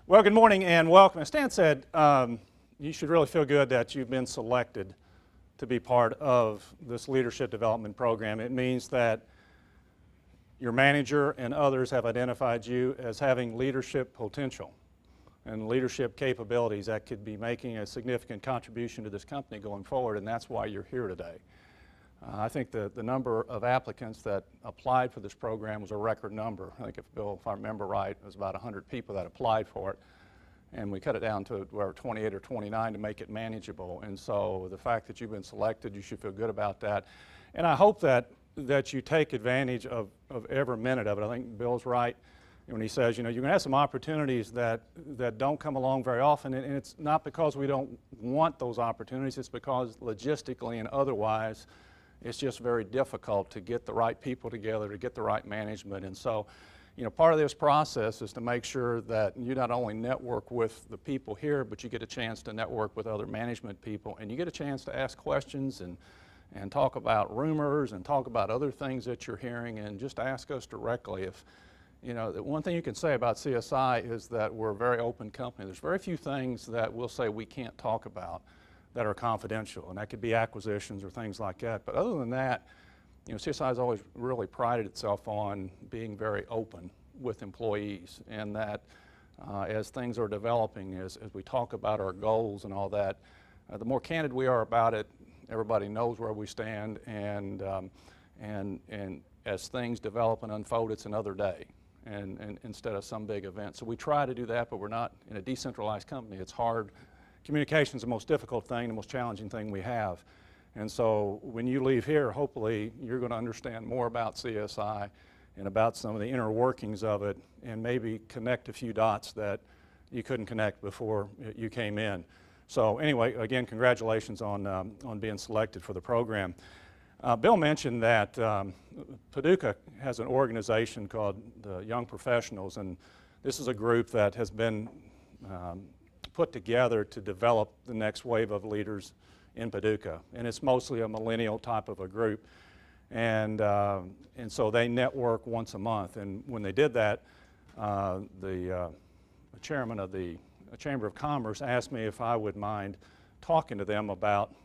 Well, good morning and welcome. As Stan said, you should really feel good that you've been selected to be part of this leadership development program. It means that your manager and others have identified you as having leadership potential and leadership capabilities that could be making a significant contribution to this company going forward, and that's why you're here today. I think the number of applicants that applied for this program was a record number. I think if I remember right, it was about 100 people that applied for it, and we cut it down to 28 or 29 to make it manageable. And so the fact that you've been selected, you should feel good about that. And I hope that you take advantage of every minute of it. I think Bill's right when he says, you're going to have some opportunities that don't come along very often, and it's not because we don't want those opportunities, it's because logistically and otherwise, it's just very difficult to get the right people together, to get the right management. And so, part of this process is to make sure that you not only network with the people here, but you get a chance to network with other management people, and you get a chance to ask questions and talk about rumors and talk about other things that you're hearing, and just ask us directly. If, the one thing you can say about CSI is that we're a very open company. There's very few things that we'll say we can't talk about that are confidential, and that could be acquisitions or things like that. But other than that, CSI has always really prided itself on being very open with employees, and that as things are developing, as we talk about our goals and all that, the more candid we are about it, everybody knows where we stand, and as things develop and unfold, it's another day, and instead of some big event. So we try to do that, but we're not in a decentralized company. It's hard. Communication is the most difficult thing, the most challenging thing we have. And so when you leave here, hopefully you're going to understand more about CSI and about some of the inner workings of it, and maybe connect a few dots that you couldn't connect before you came in. So anyway, again, congratulations on being selected for the program. Bill mentioned that Paducah has an organization called the Young Professionals, and this is a group that has been put together to develop the next wave of leaders in Paducah, and it's mostly a millennial type of a group, and so they network once a month. And when they did that, the chairman of the Chamber of Commerce asked me if I would mind talking to them about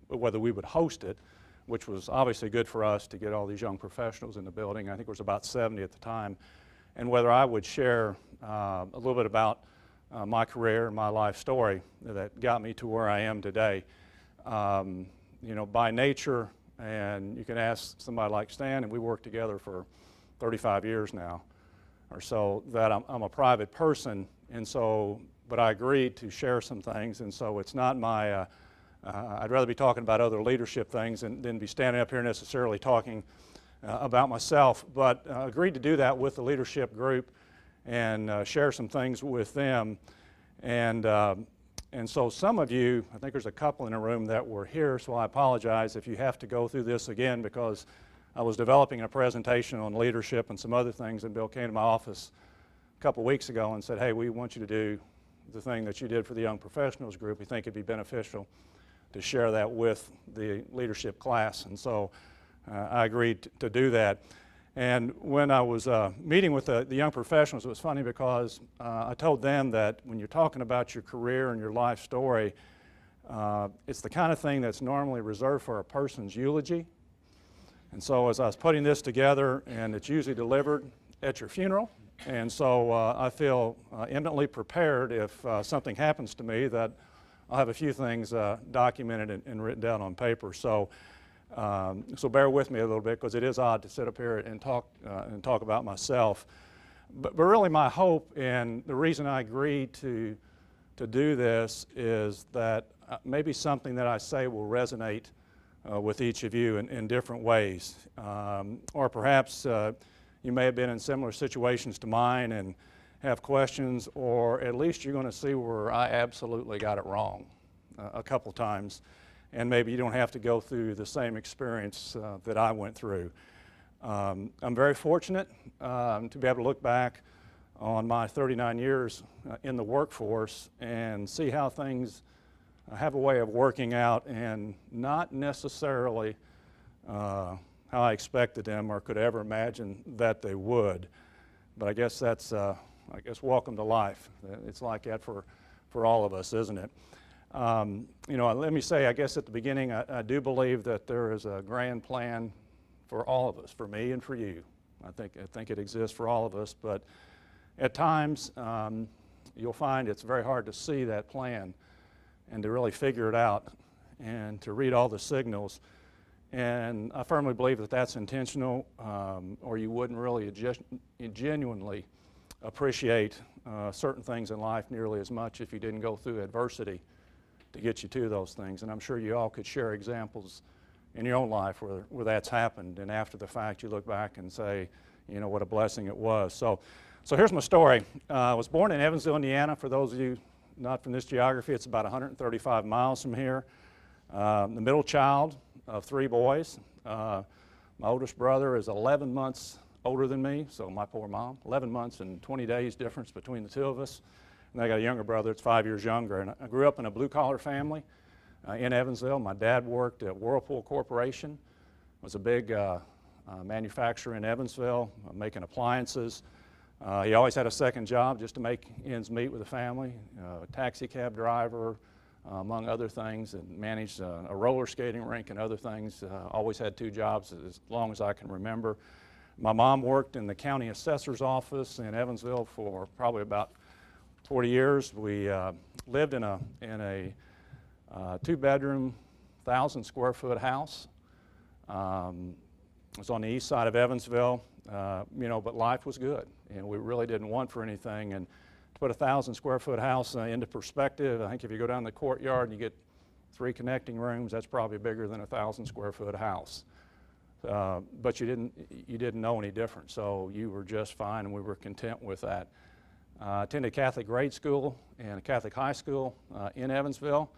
whether we would host it, which was obviously good for us to get all these young professionals in the building. I think it was about 70 at the time, and whether I would share a little bit about my career and my life story that got me to where I am today. By nature, and you can ask somebody like Stan, and we worked together for 35 years now or so, that I'm a private person, and so, but I agreed to share some things, and so it's not my, I'd rather be talking about other leadership things than be standing up here necessarily talking about myself, but agreed to do that with the leadership group and share some things with them. And so some of you, I think there's a couple in the room that were here, so I apologize if you have to go through this again, because I was developing a presentation on leadership and some other things, and Bill came to my office a couple weeks ago and said, hey, we want you to do the thing that you did for the Young Professionals group. We think it'd be beneficial to share that with the leadership class, and so I agreed to do that. And when I was meeting with the young professionals, it was funny because I told them that when you're talking about your career and your life story, it's the kind of thing that's normally reserved for a person's eulogy. And so as I was putting this together, and it's usually delivered at your funeral, and so I feel eminently prepared if something happens to me that I'll have a few things documented and written down on paper. So bear with me a little bit, because it is odd to sit up here and talk about myself. But really my hope, and the reason I agreed to do this, is that maybe something that I say will resonate with each of you in different ways. Or perhaps you may have been in similar situations to mine and have questions, or at least you're going to see where I absolutely got it wrong a couple times. And maybe you don't have to go through the same experience that I went through. I'm very fortunate to be able to look back on my 39 years in the workforce and see how things have a way of working out, and not necessarily how I expected them or could ever imagine that they would. But I guess that's I guess, welcome to life. It's like that for all of us, isn't it? You know, let me say, I guess at the beginning, I do believe that there is a grand plan for all of us, for me and for you. I think it exists for all of us, but at times you'll find it's very hard to see that plan and to really figure it out and to read all the signals. And I firmly believe that that's intentional, or you wouldn't really genuinely appreciate certain things in life nearly as much if you didn't go through adversity to get you to those things. And I'm sure you all could share examples in your own life where that's happened, and after the fact you look back and say, you know, what a blessing it was. So here's my story. I was born in Evansville, Indiana. For those of you not from this geography, it's about 135 miles from here. The middle child of 3 boys. My oldest brother is 11 months older than me, so my poor mom. 11 months and 20 days difference between the two of us. And I got a younger brother that's 5 years younger. And I grew up in a blue-collar family in Evansville. My dad worked at Whirlpool Corporation. It was a big manufacturer in Evansville, making appliances. He always had a second job just to make ends meet with the family. A taxi cab driver, among other things, and managed a roller skating rink and other things. Always had 2 jobs as long as I can remember. My mom worked in the county assessor's office in Evansville for probably about 40 years. We lived in a 2-bedroom, 1,000-square-foot house. It was on the east side of Evansville, you know, but life was good, and we really didn't want for anything. And to put a 1,000-square-foot house into perspective, I think if you go down the courtyard and you get 3 connecting rooms, that's probably bigger than a 1,000-square-foot house. But you didn't know any different, so you were just fine, and we were content with that. Attended Catholic grade school and a Catholic high school in Evansville.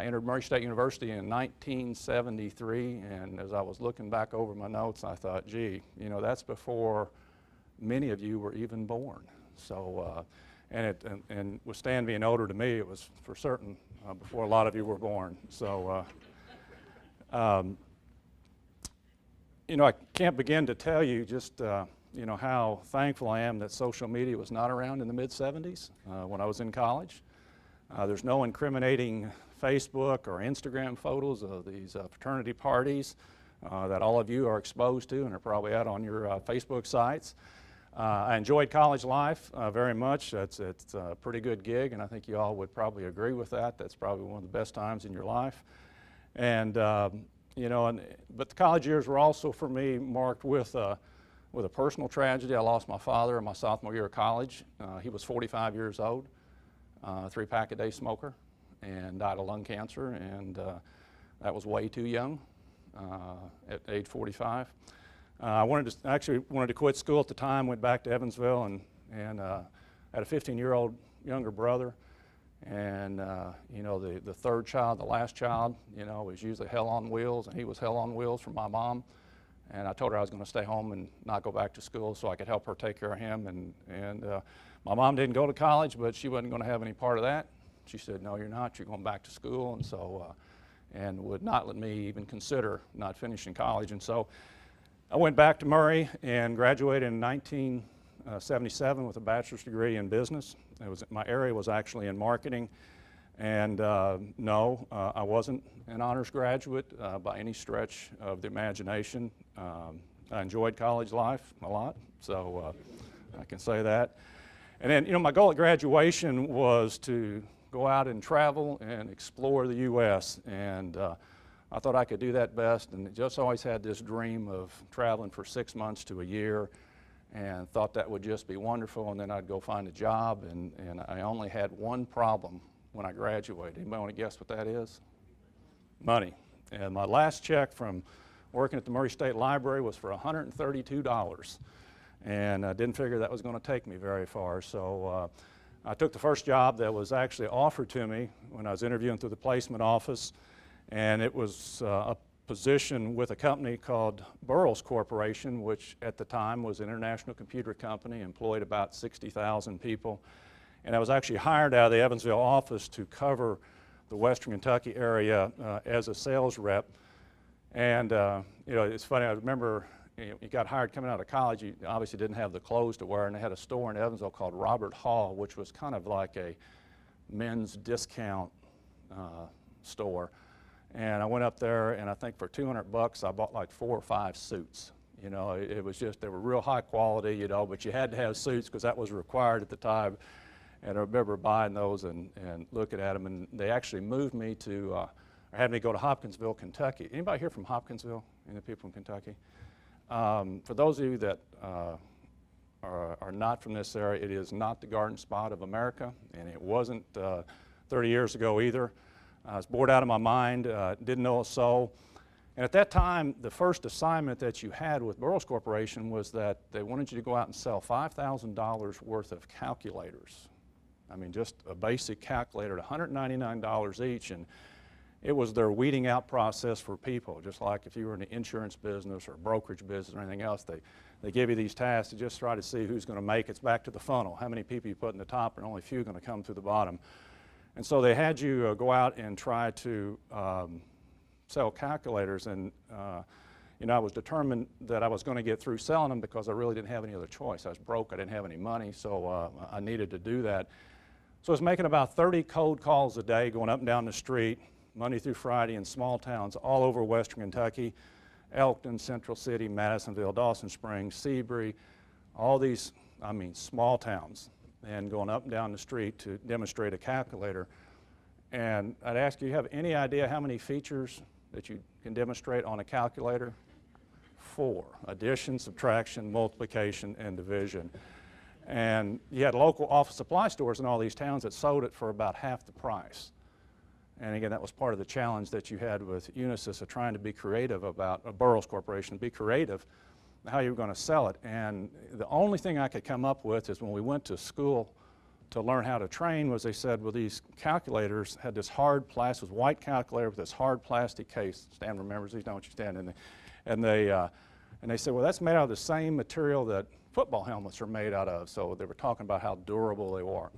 Entered Murray State University in 1973, and as I was looking back over my notes, I thought, gee, you know, that's before many of you were even born. So, and with Stan being older to me, it was for certain before a lot of you were born. So, you know, I can't begin to tell you just, you know, how thankful I am that social media was not around in the mid-'70s when I was in college. There's no incriminating Facebook or Instagram photos of these fraternity parties that all of you are exposed to and are probably out on your Facebook sites. I enjoyed college life very much. It's a pretty good gig, and I think you all would probably agree with that. That's probably one of the best times in your life. And you know, but the college years were also for me marked with a personal tragedy. I lost my father in my sophomore year of college. He was 45 years old, 3-pack-a-day smoker, and died of lung cancer, and that was way too young at age 45. I actually wanted to quit school at the time, went back to Evansville, and had a 15-year-old younger brother. And you know, the third child, the last child, you know, was usually hell on wheels, and he was hell on wheels for my mom. And I told her I was going to stay home and not go back to school so I could help her take care of him. And my mom didn't go to college, but she wasn't going to have any part of that. She said, no, you're not. You're going back to school. And so, and would not let me even consider not finishing college. And so I went back to Murray and graduated in 1977 with a bachelor's degree in business. My area was actually in marketing. And no, I wasn't an honors graduate by any stretch of the imagination. I enjoyed college life a lot, so I can say that. And then, you know, my goal at graduation was to go out and travel and explore the U.S. And I thought I could do that best, and just always had this dream of traveling for 6 months to a year, and thought that would just be wonderful. And then I'd go find a job, and I only had one problem when I graduated. Anybody want to guess what that is? Money. And my last check from working at the Murray State Library was for $132. And I didn't figure that was going to take me very far. So I took the first job that was actually offered to me when I was interviewing through the placement office. And it was a position with a company called Burroughs Corporation, which at the time was an international computer company, employed about 60,000 people. And I was actually hired out of the Evansville office to cover the Western Kentucky area as a sales rep. And you know, it's funny, I remember you got hired coming out of college, you obviously didn't have the clothes to wear, and they had a store in Evansville called Robert Hall, which was kind of like a men's discount store. And I went up there, and I think for $200 I bought like 4 or 5 suits. You know, it was just, they were real high quality, you know, but you had to have suits because that was required at the time. And I remember buying those and looking at them, and they actually moved me to, or had me go to Hopkinsville, Kentucky. Anybody here from Hopkinsville? Any people from Kentucky? For those of you that are not from this area, it is not the garden spot of America, and it wasn't 30 years ago either. I was bored out of my mind, didn't know a soul. And at that time, the first assignment that you had with Burroughs Corporation was that they wanted you to go out and sell $5,000 worth of calculators. I mean, just a basic calculator at $199 each, and it was their weeding out process for people. Just like if you were in the insurance business or brokerage business or anything else, they give you these tasks to just try to see who's going to make it. It's back to the funnel. How many people you put in the top, and only a few are going to come through the bottom. And so they had you go out and try to sell calculators, and you know, I was determined that I was going to get through selling them because I really didn't have any other choice. I was broke, I didn't have any money, so I needed to do that. So I was making about 30 cold calls a day, going up and down the street, Monday through Friday, in small towns all over western Kentucky, Elkton, Central City, Madisonville, Dawson Springs, Seabury, all these, I mean, small towns, and going up and down the street to demonstrate a calculator. And I'd ask you, you have any idea how many features that you can demonstrate on a calculator? 4: addition, subtraction, multiplication, and division. And you had local office supply stores in all these towns that sold it for about half the price. And again, that was part of the challenge that you had with Unisys of trying to be creative about, Burroughs Corporation, be creative how you were going to sell it. And the only thing I could come up with is when we went to school to learn how to train was they said, well, these calculators had this hard plastic, it was white calculator with this hard plastic case. Stan remembers these, don't you, Stan? And they said, well, that's made out of the same material that football helmets are made out of. So they were talking about how durable they were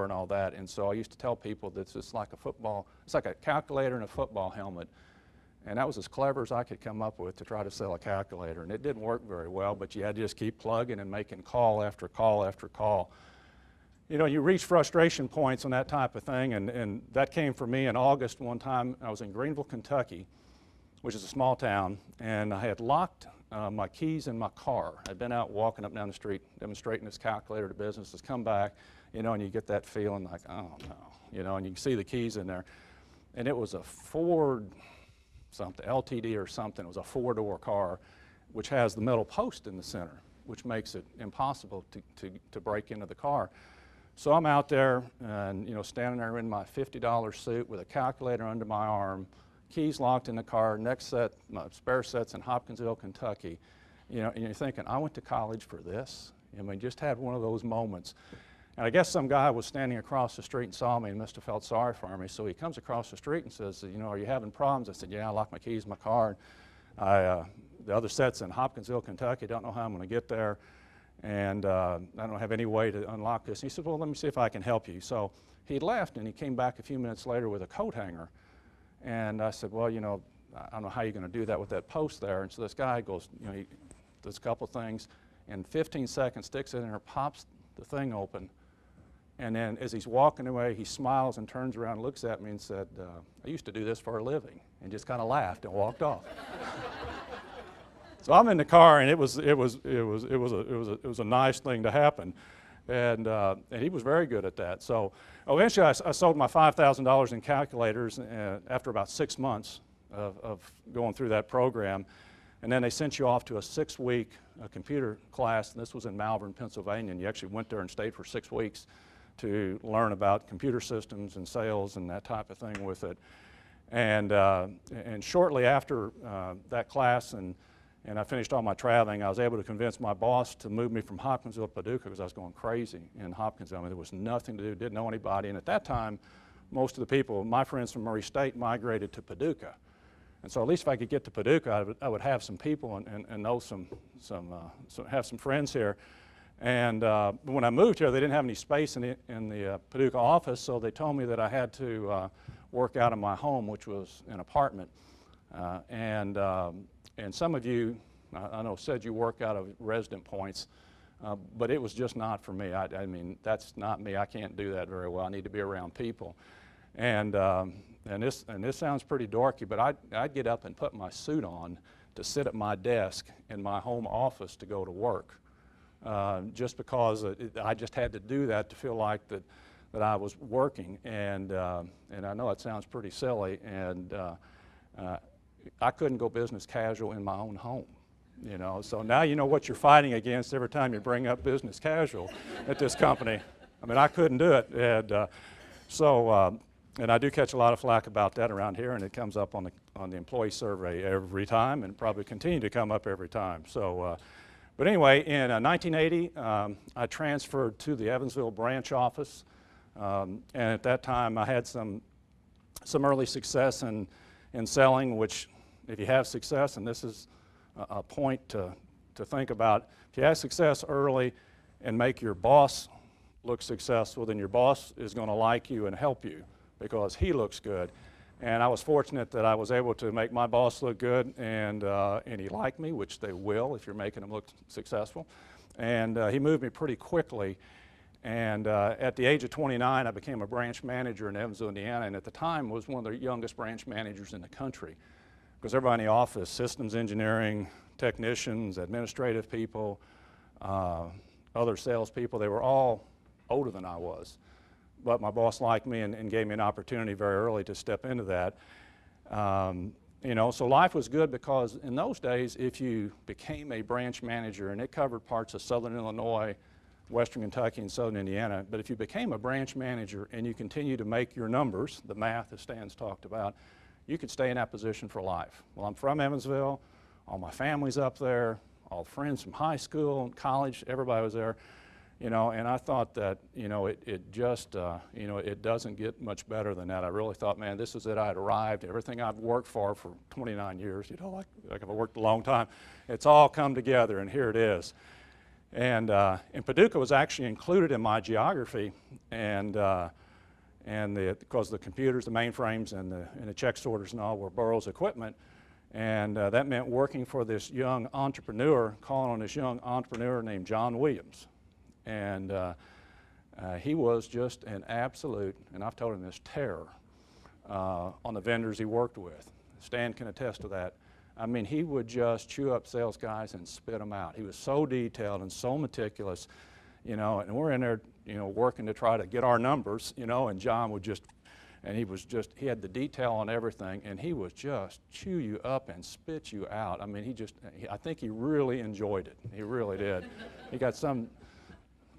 and all that. And so I used to tell people that it's like it's like a calculator and a football helmet. And that was as clever as I could come up with to try to sell a calculator. And it didn't work very well, but you had to just keep plugging and making call after call after call. You know, you reach frustration points on that type of thing, and that came for me in August one time. I was in Greenville, Kentucky, which is a small town, and I had locked my keys in my car. I'd been out walking up and down the street demonstrating this calculator to businesses, come back, you know, and you get that feeling like, oh no, you know, and you can see the keys in there. And it was a Ford something, LTD or something. It was a 4-door car, which has the metal post in the center, which makes it impossible to break into the car. So I'm out there and, you know, standing there in my $50 suit with a calculator under my arm, keys locked in the car, next set, my spare set's in Hopkinsville, Kentucky. You know, and you're thinking, I went to college for this? I mean, just had one of those moments. And I guess some guy was standing across the street and saw me and must have felt sorry for me. So he comes across the street and says, you know, are you having problems? I said, yeah, I locked my keys in my car. The other set's in Hopkinsville, Kentucky. Don't know how I'm going to get there. And I don't have any way to unlock this. And he said, well, let me see if I can help you. So he left, and he came back a few minutes later with a coat hanger. And I said, well, you know, I don't know how you're going to do that with that post there. And so this guy goes, you know, he does a couple things. In 15 seconds, sticks it in there, pops the thing open. And then as he's walking away, he smiles and turns around and looks at me and said, I used to do this for a living, and just kind of laughed and walked off. So I'm in the car, and it was a nice thing to happen, and he was very good at that. So eventually, I sold my $5,000 in calculators after about 6 months of going through that program, and then they sent you off to a 6-week computer class. And this was in Malvern, Pennsylvania, and you actually went there and stayed for 6 weeks to learn about computer systems and sales and that type of thing with it. And shortly after that class and I finished all my traveling, I was able to convince my boss to move me from Hopkinsville to Paducah because I was going crazy in Hopkinsville. I mean, there was nothing to do, didn't know anybody. And at that time, most of the people, my friends from Murray State, migrated to Paducah. And so at least if I could get to Paducah, I would have some people and know have some friends here. And when I moved here, they didn't have any space in the Paducah office, so they told me that I had to work out of my home, which was an apartment. And some of you I know said you work out of resident points, but it was just not for me. I mean, that's not me. I can't do that very well. I need to be around people. And this sounds pretty dorky, but I'd get up and put my suit on to sit at my desk in my home office to go to work, just because I just had to do that to feel like that I was working. And I know it sounds pretty silly, and I couldn't go business casual in my own home. You know, so now you know what you're fighting against every time you bring up business casual at this company. I mean, I couldn't do it, and and I do catch a lot of flack about that around here, and it comes up on the employee survey every time, and probably continue to come up every time. So, but anyway, in 1980, I transferred to the Evansville branch office, and at that time I had some early success in selling. Which, if you have success, and this is a point to think about. If you have success early and make your boss look successful, then your boss is going to like you and help you because he looks good. And I was fortunate that I was able to make my boss look good, and he liked me, which they will if you're making them look successful. And he moved me pretty quickly. And at the age of 29, I became a branch manager in Evansville, Indiana, and at the time was one of the youngest branch managers in the country. Because everybody in the office, systems engineering, technicians, administrative people, other salespeople, they were all older than I was. But my boss liked me and gave me an opportunity very early to step into that. You know, so life was good because in those days, if you became a branch manager, and it covered parts of southern Illinois, western Kentucky, and southern Indiana, but if you became a branch manager and you continue to make your numbers, the math that Stan's talked about, you could stay in that position for life. Well, I'm from Evansville, all my family's up there, all friends from high school and college, everybody was there, you know, and I thought that, you know, it just, you know, it doesn't get much better than that. I really thought, man, this is it, I had arrived, everything I've worked for 29 years, you know, like I've worked a long time, it's all come together, and here it is. And Paducah was actually included in my geography, and because the computers, the mainframes, and the check sorters and all were Burroughs equipment, and that meant working for this young entrepreneur, calling on this young entrepreneur named John Williams. And he was just an absolute, and I've told him this, terror on the vendors he worked with. Stan can attest to that. I mean, he would just chew up sales guys and spit them out. He was so detailed and so meticulous, you know, and we're in there, you know, working to try to get our numbers, you know, and John would just, and he had the detail on everything, and he would just chew you up and spit you out. I mean, I think he really enjoyed it. He really did. He got some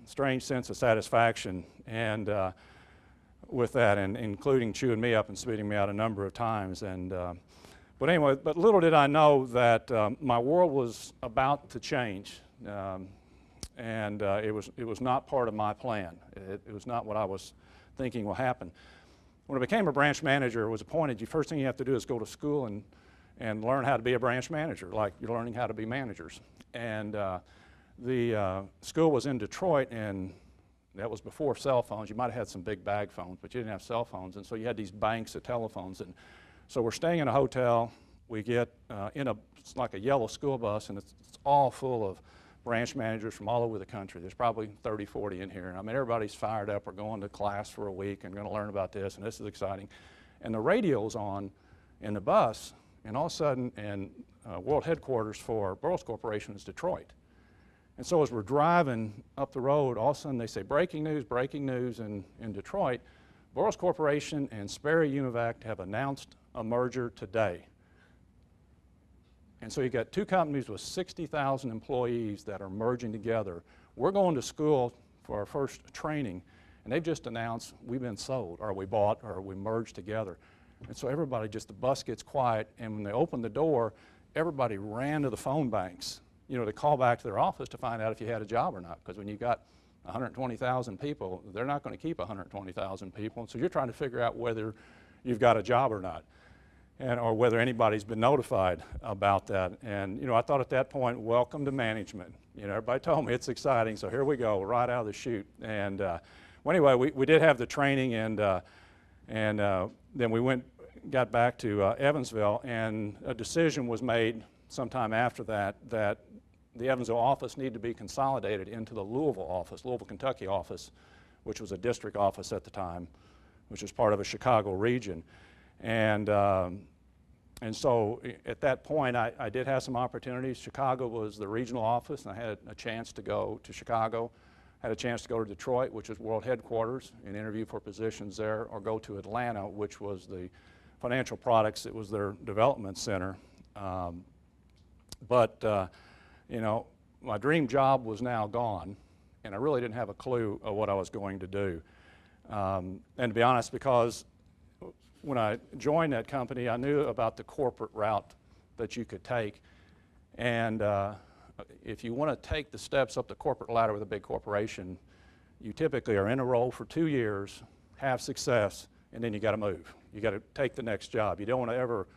strange sense of satisfaction and with that, and including chewing me up and spitting me out a number of times. And but anyway, but little did I know that my world was about to change. And it was not part of my plan. It was not what I was thinking will happen. When I became a branch manager, was appointed, the first thing you have to do is go to school and learn how to be a branch manager, like you're learning how to be managers. And the school was in Detroit, and that was before cell phones. You might have had some big bag phones, but you didn't have cell phones, and so you had these banks of telephones. And so we're staying in a hotel. We get it's like a yellow school bus, and it's all full of branch managers from all over the country. There's probably 30, 40 in here. I mean, everybody's fired up. We're going to class for a week and going to learn about this, and this is exciting. And the radio's on in the bus, and all of a sudden, and world headquarters for Burroughs Corporation is Detroit. And so as we're driving up the road, all of a sudden they say, breaking news in Detroit. Burroughs Corporation and Sperry Univac have announced a merger today. And so you got two companies with 60,000 employees that are merging together. We're going to school for our first training, and they've just announced we've been sold, or we bought, or we merged together. And so everybody, just the bus gets quiet, and when they open the door, everybody ran to the phone banks, you know, to call back to their office to find out if you had a job or not. Because when you got 120,000 people, they're not going to keep 120,000 people. And so you're trying to figure out whether you've got a job or not, or whether anybody's been notified about that. And, you know, I thought at that point, welcome to management. You know, everybody told me it's exciting, so here we go, right out of the chute. And well, anyway, we did have the training, and then we got back to Evansville, and a decision was made sometime after that, that the Evansville office needed to be consolidated into the Louisville office, Louisville, Kentucky office, which was a district office at the time, which was part of a Chicago region. And so at that point, I did have some opportunities. Chicago was the regional office, and I had a chance to go to Chicago. Had a chance to go to Detroit, which was world headquarters, and interview for positions there, or go to Atlanta, which was the financial products. It was their development center. You know, my dream job was now gone, and I really didn't have a clue of what I was going to do. And to be honest, because when I joined that company, I knew about the corporate route that you could take. And if you want to take the steps up the corporate ladder with a big corporation, you typically are in a role for 2 years, have success, and then you got to move. You got to take the next job. You don't want to ever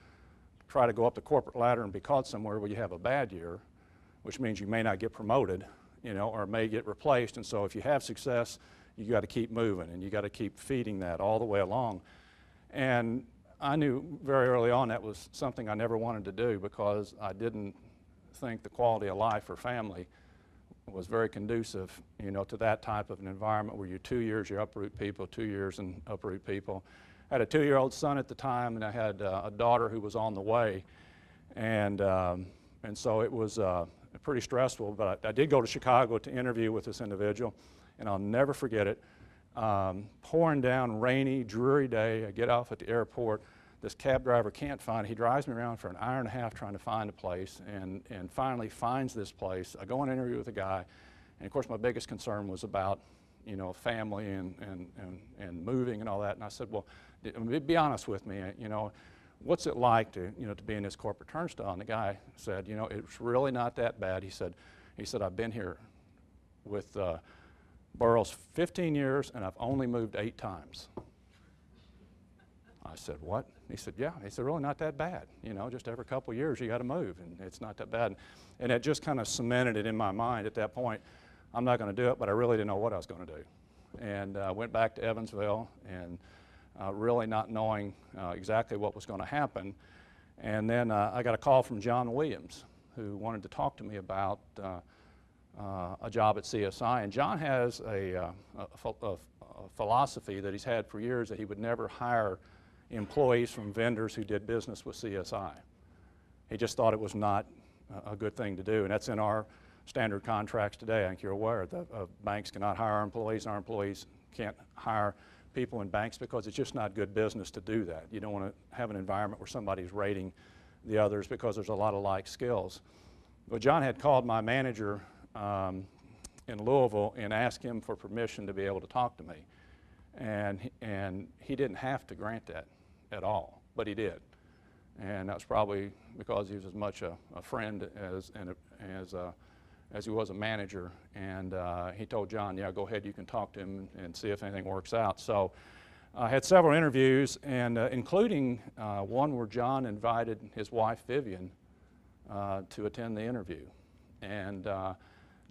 try to go up the corporate ladder and be caught somewhere where you have a bad year, which means you may not get promoted, you know, or may get replaced. And so if you have success, you got to keep moving, and you got to keep feeding that all the way along. And I knew very early on that was something I never wanted to do, because I didn't think the quality of life for family was very conducive, you know, to that type of an environment where you're 2 years, you uproot people, 2 years and uproot people. I had a 2-year-old son at the time, and I had a daughter who was on the way. And so it was pretty stressful, but I did go to Chicago to interview with this individual, and I'll never forget it. Pouring down, rainy, dreary day. I get off at the airport. This cab driver can't find it. He drives me around for an hour and a half trying to find a place, and finally finds this place. I go and interview with the guy, and of course my biggest concern was about, you know, family and moving and all that. And I said, well, be honest with me, you know, what's it like to, you know, to be in this corporate turnstile? And the guy said, you know, it's really not that bad. He said, I've been here with Burroughs 15 years, and I've only moved 8 times. I said, what? He said, yeah. He said, really not that bad. You know, just every couple of years you got to move, and it's not that bad. And it just kind of cemented it in my mind at that point. I'm not going to do it, but I really didn't know what I was going to do. And I went back to Evansville, and really not knowing exactly what was going to happen. And then I got a call from John Williams, who wanted to talk to me about a job at CSI. And John has a philosophy that he's had for years, that he would never hire employees from vendors who did business with CSI. He just thought it was not a good thing to do, and that's in our standard contracts today. I think you're aware that banks cannot hire our employees, and our employees can't hire people in banks, because it's just not good business to do that. You don't want to have an environment where somebody's rating the others, because there's a lot of like skills. But John had called my manager in Louisville and asked him for permission to be able to talk to me. And he didn't have to grant that at all, but he did. And that was probably because he was as much a friend as he was a manager. And he told John, yeah, go ahead, you can talk to him and see if anything works out. So I had several interviews, and including one where John invited his wife, Vivian, to attend the interview. And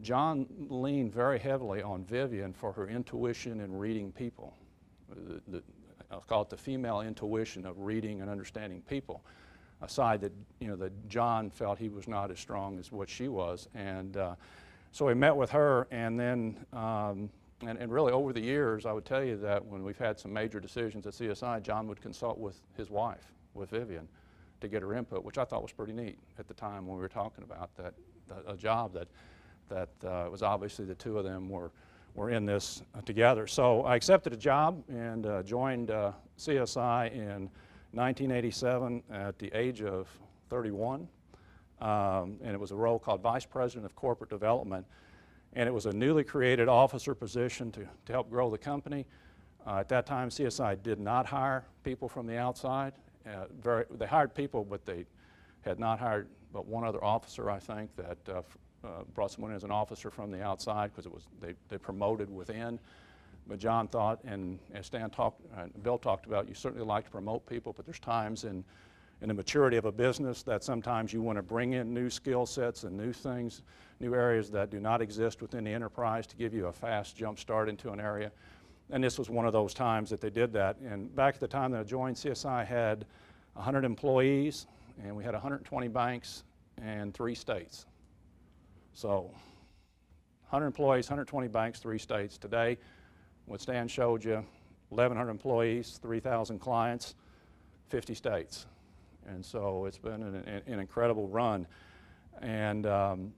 John leaned very heavily on Vivian for her intuition in reading people. I'll call it the female intuition of reading and understanding people, a side that, you know, that John felt he was not as strong as what she was. And so we met with her, and then, and really over the years, I would tell you that when we've had some major decisions at CSI, John would consult with his wife, with Vivian, to get her input, which I thought was pretty neat at the time when we were talking about that, a job that was obviously the two of them were in this together. So I accepted a job and joined CSI in 1987 at the age of 31. And it was a role called Vice President of Corporate Development. And it was a newly created officer position to help grow the company. At that time, CSI did not hire people from the outside. They hired people, but they had not hired but one other officer, I think, that brought someone in as an officer from the outside, because it was they promoted within. But John thought, and as Stan talked, Bill talked about, you certainly like to promote people, but there's times in the maturity of a business that sometimes you want to bring in new skill sets and new things, new areas that do not exist within the enterprise to give you a fast jump start into an area. And this was one of those times that they did that. And back at the time that I joined, CSI had 100 employees, and we had 120 banks and 3 states. So 100 employees, 120 banks, 3 states. Today, what Stan showed you, 1,100 employees, 3,000 clients, 50 states. And so it's been an incredible run. And joining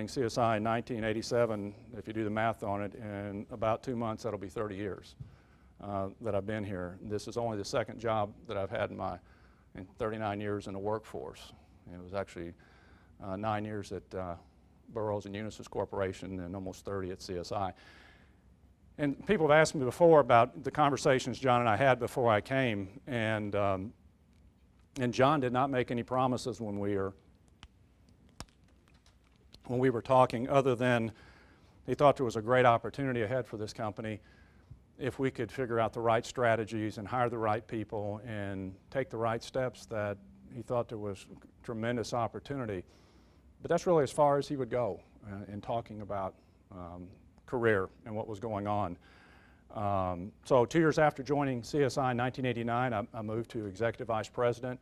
CSI in 1987, if you do the math on it, in about 2 months, that'll be 30 years that I've been here. This is only the 2nd job that I've had in 39 years in the workforce. It was actually 9 years at Burroughs and Unisys Corporation and almost 30 at CSI. And people have asked me before about the conversations John and I had before I came, and John did not make any promises when we were talking, other than he thought there was a great opportunity ahead for this company if we could figure out the right strategies and hire the right people and take the right steps, that he thought there was tremendous opportunity. But that's really as far as he would go in talking about career and what was going on. So 2 years after joining CSI in 1989, I moved to Executive Vice President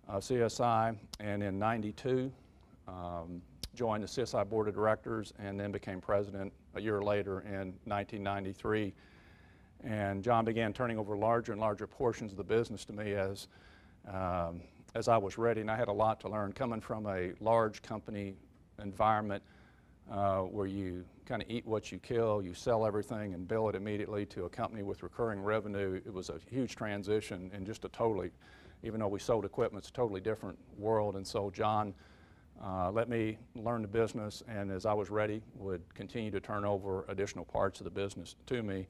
of CSI, and in 92, joined the CSI Board of Directors, and then became President a year later in 1993. And John began turning over larger and larger portions of the business to me as I was ready, and I had a lot to learn. Coming from a large company environment where you kind of eat what you kill, you sell everything and bill it immediately, to a company with recurring revenue, it was a huge transition, and just a totally, even though we sold equipment, it's a totally different world. And so John let me learn the business, and as I was ready, would continue to turn over additional parts of the business to me.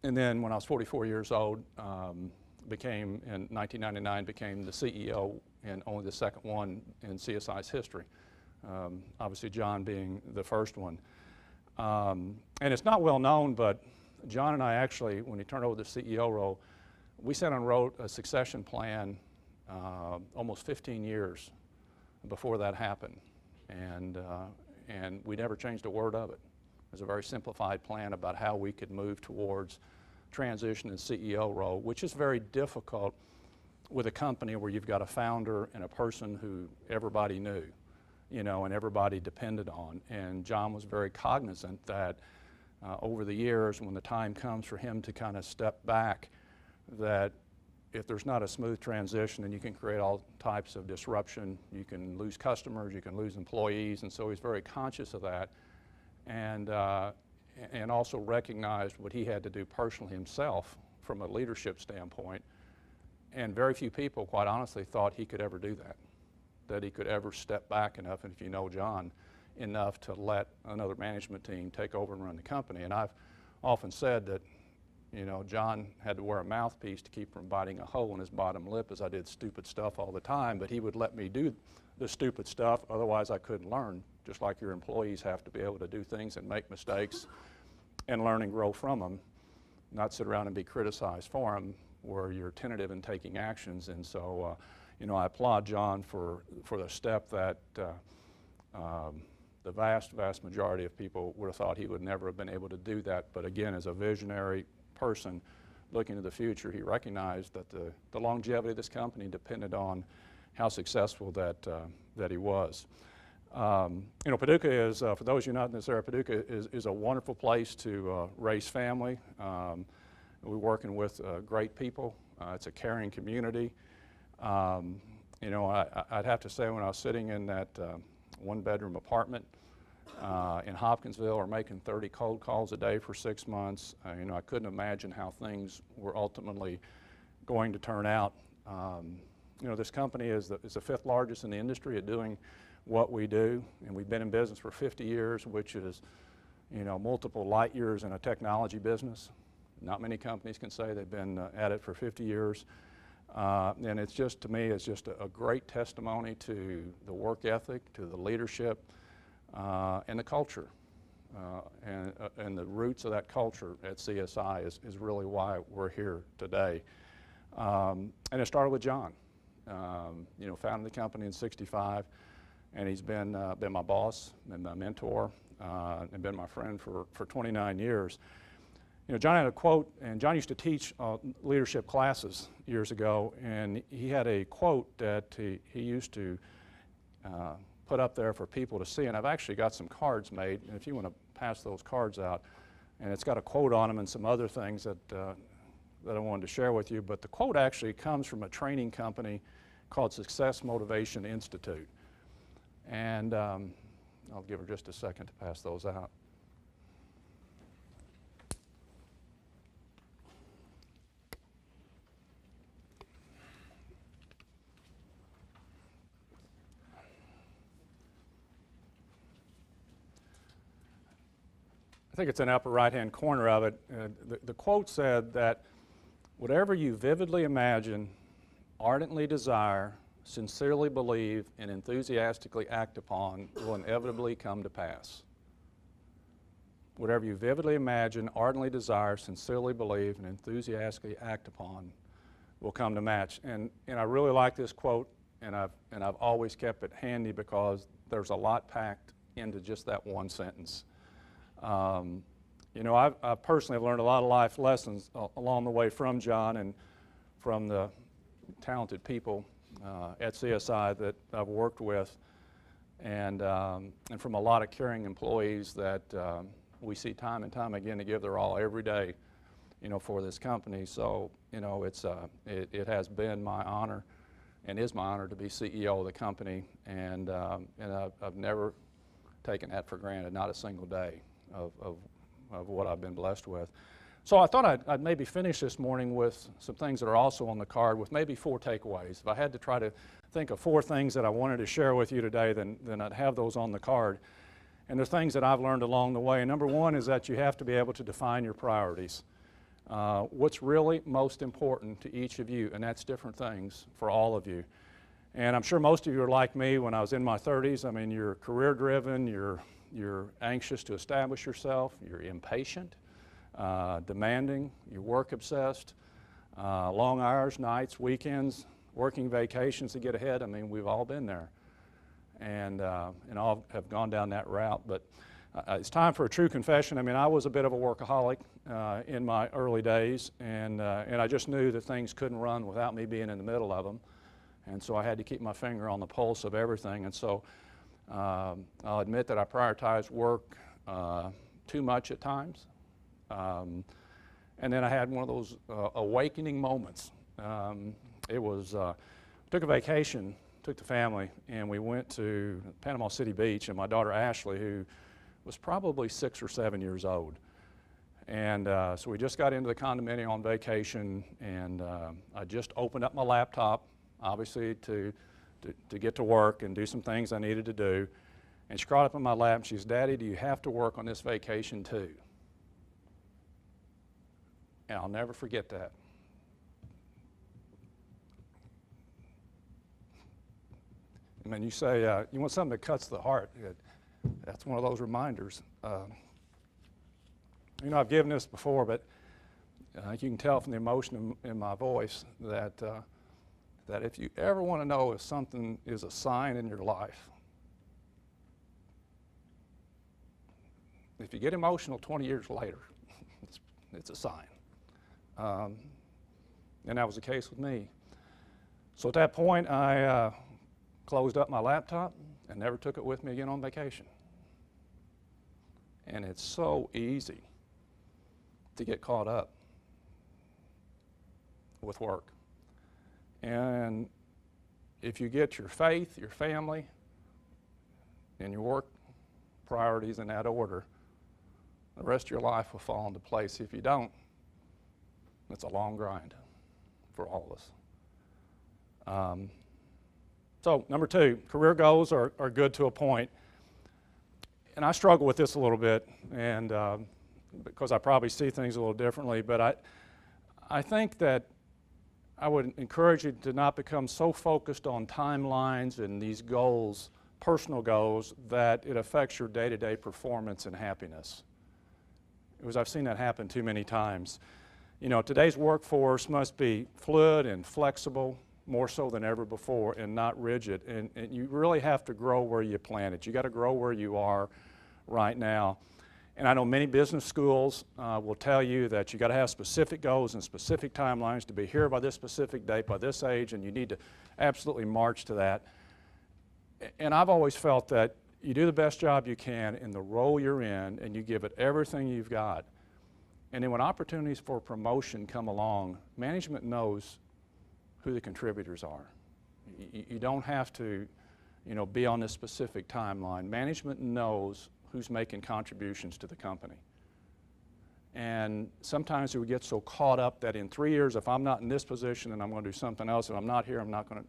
And then when I was 44 years old, in 1999, became the CEO, and only the 2nd one in CSI's history. Obviously John being the first one. And it's not well known, but John and I actually, when he turned over the CEO role, we sat and wrote a succession plan almost 15 years before that happened. And we never changed a word of it. It was a very simplified plan about how we could move towards transition and CEO role, which is very difficult with a company where you've got a founder and a person who everybody knew, and everybody depended on. And John was very cognizant that over the years, when the time comes for him to kind of step back, that if there's not a smooth transition, then you can create all types of disruption. You can lose customers, you can lose employees, and so he's very conscious of that. And also recognized what he had to do personally himself from a leadership standpoint. And very few people, quite honestly, thought he could ever do that he could ever step back enough, and if you know John, enough to let another management team take over and run the company. And I've often said that, John had to wear a mouthpiece to keep from biting a hole in his bottom lip, as I did stupid stuff all the time, but he would let me do the stupid stuff, otherwise I couldn't learn. Just like your employees have to be able to do things and make mistakes and learn and grow from them, not sit around and be criticized for them, where you're tentative in taking actions. And so, I applaud John for the step that the vast majority of people would have thought he would never have been able to do that. But again, as a visionary person looking to the future, he recognized that the longevity of this company depended on how successful that he was. Paducah is, for those of you not in this area, Paducah is a wonderful place to raise family. We're working with great people. It's a caring community. I'd have to say, when I was sitting in that 1-bedroom apartment in Hopkinsville, or making 30 cold calls a day for 6 months, I couldn't imagine how things were ultimately going to turn out. This company is the 5th largest in the industry at doing what we do, and we've been in business for 50 years, which is, multiple light years in a technology business. Not many companies can say they've been at it for 50 years. And it's just, to me, it's just a great testimony to the work ethic, to the leadership, and the culture. And the roots of that culture at CSI is really why we're here today. And it started with John. Founded the company in '65, and he's been my boss, been my mentor, and been my friend for 29 years. John had a quote, and John used to teach leadership classes years ago, and he had a quote that he used to put up there for people to see, and I've actually got some cards made, and if you want to pass those cards out, and it's got a quote on them and some other things that I wanted to share with you, but the quote actually comes from a training company called Success Motivation Institute, and I'll give her just a second to pass those out. I think it's in the upper right-hand corner of it. The quote said that whatever you vividly imagine, ardently desire, sincerely believe, and enthusiastically act upon will inevitably come to pass. Whatever you vividly imagine, ardently desire, sincerely believe, and enthusiastically act upon will come to match. And I really like this quote, and I've always kept it handy because there's a lot packed into just that one sentence. I personally have learned a lot of life lessons along the way from John and from the talented people at CSI that I've worked with, and from a lot of caring employees that we see time and time again to give their all every day, for this company. So, it has been my honor and is my honor to be CEO of the company, and I've never taken that for granted, not a single day of what I've been blessed with. So I thought I'd maybe finish this morning with some things that are also on the card, with maybe 4 takeaways. If I had to try to think of 4 things that I wanted to share with you today, then I'd have those on the card. And they're things that I've learned along the way. And number 1 is that you have to be able to define your priorities. What's really most important to each of you, and that's different things for all of you. And I'm sure most of you are like me when I was in my 30s. I mean, you're career-driven, you're anxious to establish yourself, you're impatient, demanding, you're work-obsessed, long hours, nights, weekends, working vacations to get ahead. I mean, we've all been there, and all have gone down that route. But it's time for a true confession. I mean, I was a bit of a workaholic in my early days, and I just knew that things couldn't run without me being in the middle of them, and so I had to keep my finger on the pulse of everything. And so I'll admit that I prioritized work too much at times. And then I had one of those awakening moments. Took a vacation, took the family, and we went to Panama City Beach, and my daughter Ashley, who was probably 6 or 7 years old. And so we just got into the condominium on vacation, and I just opened up my laptop, obviously to get to work and do some things I needed to do. And she crawled up in my lap and she says, "Daddy, do you have to work on this vacation too?" And I'll never forget that. And then you say, you want something that cuts the heart. That's one of those reminders. I've given this before, but you can tell from the emotion in my voice that if you ever want to know if something is a sign in your life, if you get emotional 20 years later, it's a sign. And that was the case with me. So at that point, I closed up my laptop and never took it with me again on vacation. And it's so easy to get caught up with work. And if you get your faith, your family, and your work priorities in that order, the rest of your life will fall into place. If you don't, it's a long grind for all of us. So number 2, career goals are good to a point. And I struggle with this a little bit, and because I probably see things a little differently, but I think that I would encourage you to not become so focused on timelines and these goals, personal goals, that it affects your day-to-day performance and happiness. Because I've seen that happen too many times. Today's workforce must be fluid and flexible, more so than ever before, and not rigid. And you really have to grow where you planted. You got to grow where you are right now. And I know many business schools will tell you that you got to have specific goals and specific timelines to be here by this specific date, by this age, and you need to absolutely march to that. And I've always felt that you do the best job you can in the role you're in, and you give it everything you've got. And then when opportunities for promotion come along, management knows who the contributors are. You don't have to, be on this specific timeline. Management knows who's making contributions to the company. And sometimes we get so caught up that in 3 years, if I'm not in this position, then I'm going to do something else. If I'm not here, I'm going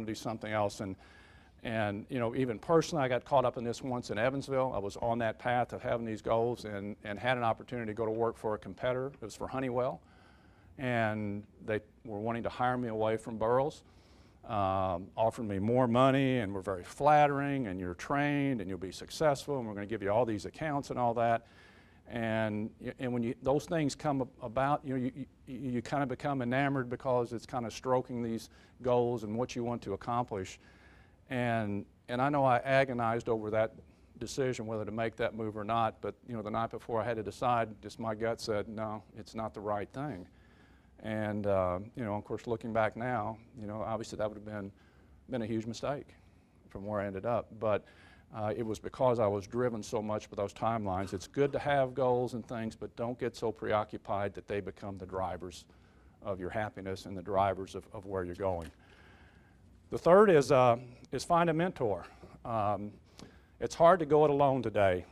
to do something else. And even personally, I got caught up in this once in Evansville. I was on that path of having these goals and had an opportunity to go to work for a competitor. It was for Honeywell. And they were wanting to hire me away from Burroughs, offered me more money, and were very flattering, and you're trained, and you'll be successful, and we're going to give you all these accounts and all that. And when those things come about, you kind of become enamored because it's kind of stroking these goals and what you want to accomplish. And I know I agonized over that decision whether to make that move or not, but the night before I had to decide, just my gut said, no, it's not the right thing. And of course, looking back now, obviously that would have been a huge mistake from where I ended up. But it was because I was driven so much by those timelines. It's good to have goals and things, but don't get so preoccupied that they become the drivers of your happiness and the drivers of where you're going. The third is find a mentor. It's hard to go it alone today.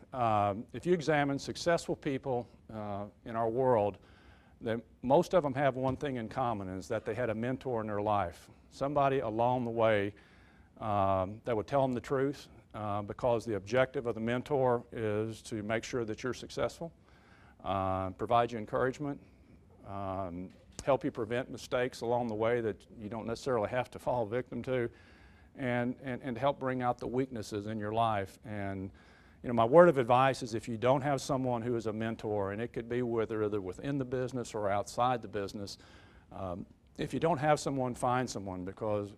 If you examine successful people in our world, then most of them have one thing in common, is that they had a mentor in their life, somebody along the way that would tell them the truth, because the objective of the mentor is to make sure that you're successful, provide you encouragement, help you prevent mistakes along the way that you don't necessarily have to fall victim to, and help bring out the weaknesses in your life. And my word of advice is, if you don't have someone who is a mentor, and it could be whether they're within the business or outside the business, if you don't have someone, find someone, because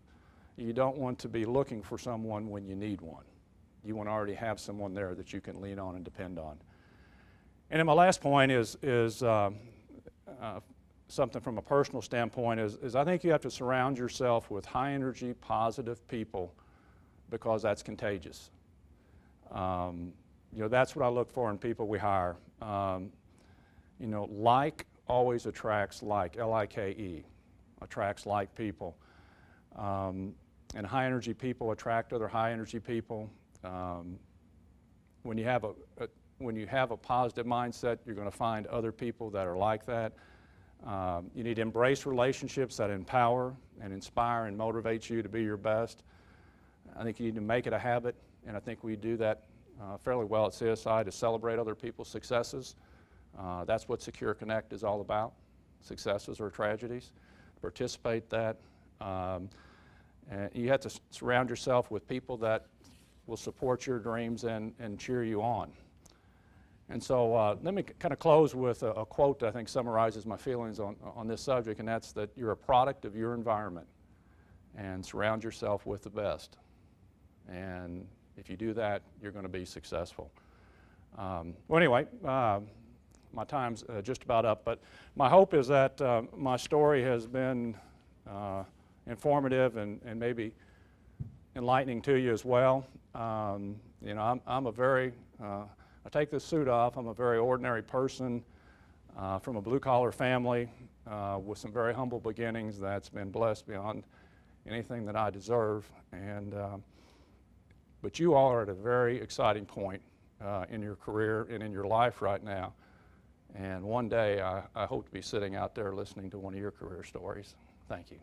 you don't want to be looking for someone when you need one. You want to already have someone there that you can lean on and depend on. And then my last point is something from a personal standpoint, is I think you have to surround yourself with high energy, positive people, because that's contagious. That's what I look for in people we hire. Like always attracts like, L-I-K-E, attracts like people. And high energy people attract other high energy people. When you have a positive mindset, you're going to find other people that are like that. You need to embrace relationships that empower and inspire and motivate you to be your best. I think you need to make it a habit, and I think we do that fairly well at CSI, to celebrate other people's successes. That's what Secure Connect is all about, successes or tragedies. Participate that. And you have to surround yourself with people that will support your dreams and cheer you on. And so let me kind of close with a quote that I think summarizes my feelings on this subject, and that's that you're a product of your environment, and surround yourself with the best. And if you do that, you're going to be successful. Well, anyway, my time's just about up, but my hope is that my story has been informative and maybe enlightening to you as well. I'm a very, I take this suit off, I'm a very ordinary person from a blue-collar family with some very humble beginnings that's been blessed beyond anything that I deserve. But you all are at a very exciting point in your career and in your life right now. And one day I hope to be sitting out there listening to one of your career stories. Thank you.